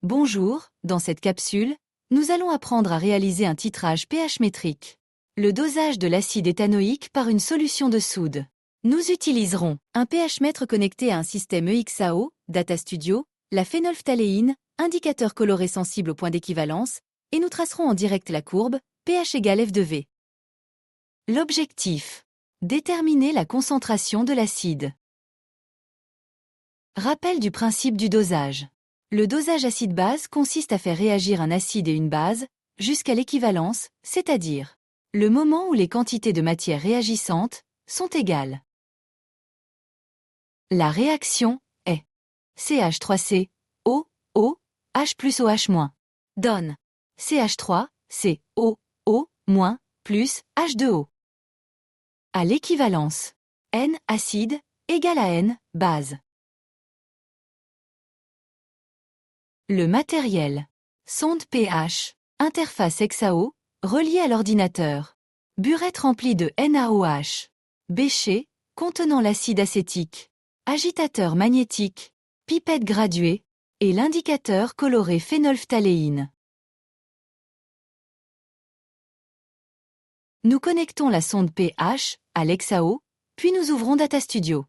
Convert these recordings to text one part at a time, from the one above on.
Bonjour, dans cette capsule, nous allons apprendre à réaliser un titrage pH métrique. Le dosage de l'acide éthanoïque par une solution de soude. Nous utiliserons un pH mètre connecté à un système EXAO, Data Studio, la phénolphtaléine, indicateur coloré sensible au point d'équivalence, et nous tracerons en direct la courbe, pH égale F de V. L'objectif: déterminer la concentration de l'acide. Rappel du principe du dosage. Le dosage acide-base consiste à faire réagir un acide et une base jusqu'à l'équivalence, c'est-à-dire le moment où les quantités de matière réagissantes sont égales. La réaction est CH3C, O, O, H plus OH-, donne CH3, C, O, O, plus H2O. À l'équivalence, N acide égale à N base. Le matériel. Sonde pH. Interface EXAO, reliée à l'ordinateur. Burette remplie de NaOH. Bécher, contenant l'acide acétique. Agitateur magnétique. Pipette graduée. Et l'indicateur coloré phénolphtaléine. Nous connectons la sonde pH à l'EXAO, puis nous ouvrons Data Studio.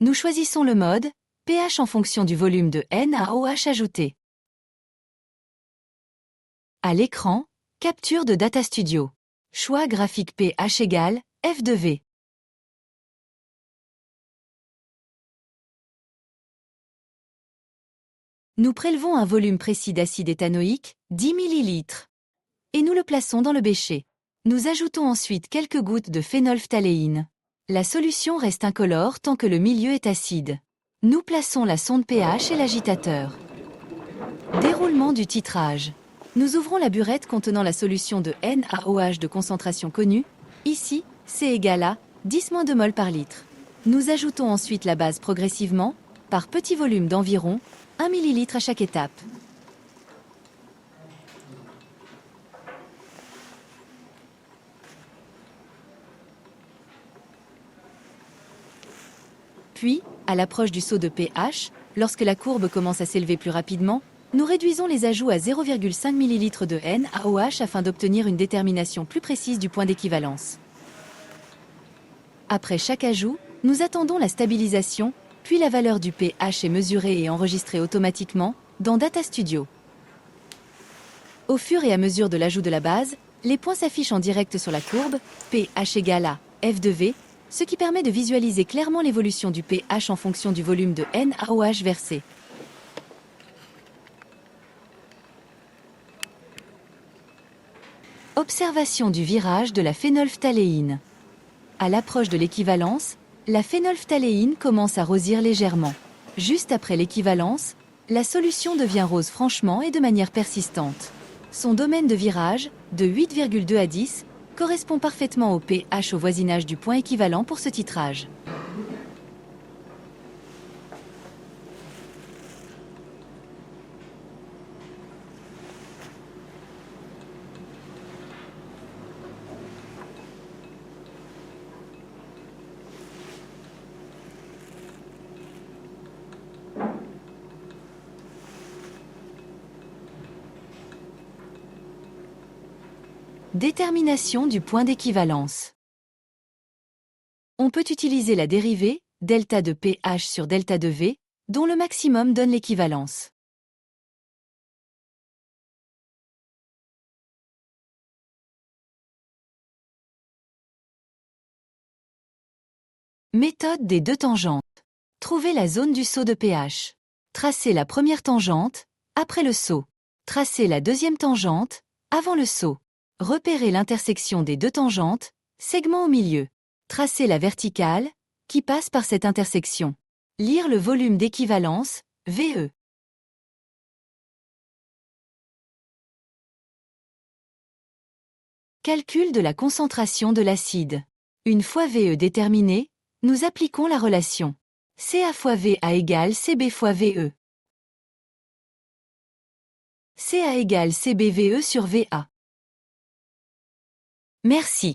Nous choisissons le mode pH en fonction du volume de NaOH ajouté. À l'écran, capture de Data Studio. Choix graphique pH égale F de V. Nous prélevons un volume précis d'acide éthanoïque, 10 ml. Et nous le plaçons dans le bécher. Nous ajoutons ensuite quelques gouttes de phénolphtaléine. La solution reste incolore tant que le milieu est acide. Nous plaçons la sonde pH et l'agitateur. Déroulement du titrage. Nous ouvrons la burette contenant la solution de NaOH de concentration connue, ici, C égale à 10-2 mol par litre. Nous ajoutons ensuite la base progressivement, par petits volumes d'environ 1 ml à chaque étape. Puis, à l'approche du saut de pH, lorsque la courbe commence à s'élever plus rapidement, nous réduisons les ajouts à 0,5 ml de NaOH afin d'obtenir une détermination plus précise du point d'équivalence. Après chaque ajout, nous attendons la stabilisation, puis la valeur du pH est mesurée et enregistrée automatiquement dans Data Studio. Au fur et à mesure de l'ajout de la base, les points s'affichent en direct sur la courbe, pH égale à F de V, ce qui permet de visualiser clairement l'évolution du pH en fonction du volume de NaOH versé. Observation du virage de la phénolphtaléine. À l'approche de l'équivalence, la phénolphtaléine commence à rosir légèrement. Juste après l'équivalence, la solution devient rose franchement et de manière persistante. Son domaine de virage, de 8,2 à 10, correspond parfaitement au pH au voisinage du point équivalent pour ce titrage. Détermination du point d'équivalence. On peut utiliser la dérivée, delta de pH sur delta de V, dont le maximum donne l'équivalence. Méthode des deux tangentes. Trouvez la zone du saut de pH. Tracez la première tangente, après le saut. Tracez la deuxième tangente, avant le saut. Repérez l'intersection des deux tangentes, segment au milieu. Tracez la verticale, qui passe par cette intersection. Lire le volume d'équivalence, VE. Calcul de la concentration de l'acide. Une fois VE déterminé, nous appliquons la relation Ca fois Va égale Cb fois Ve. Ca égale CbVe sur Va. Merci.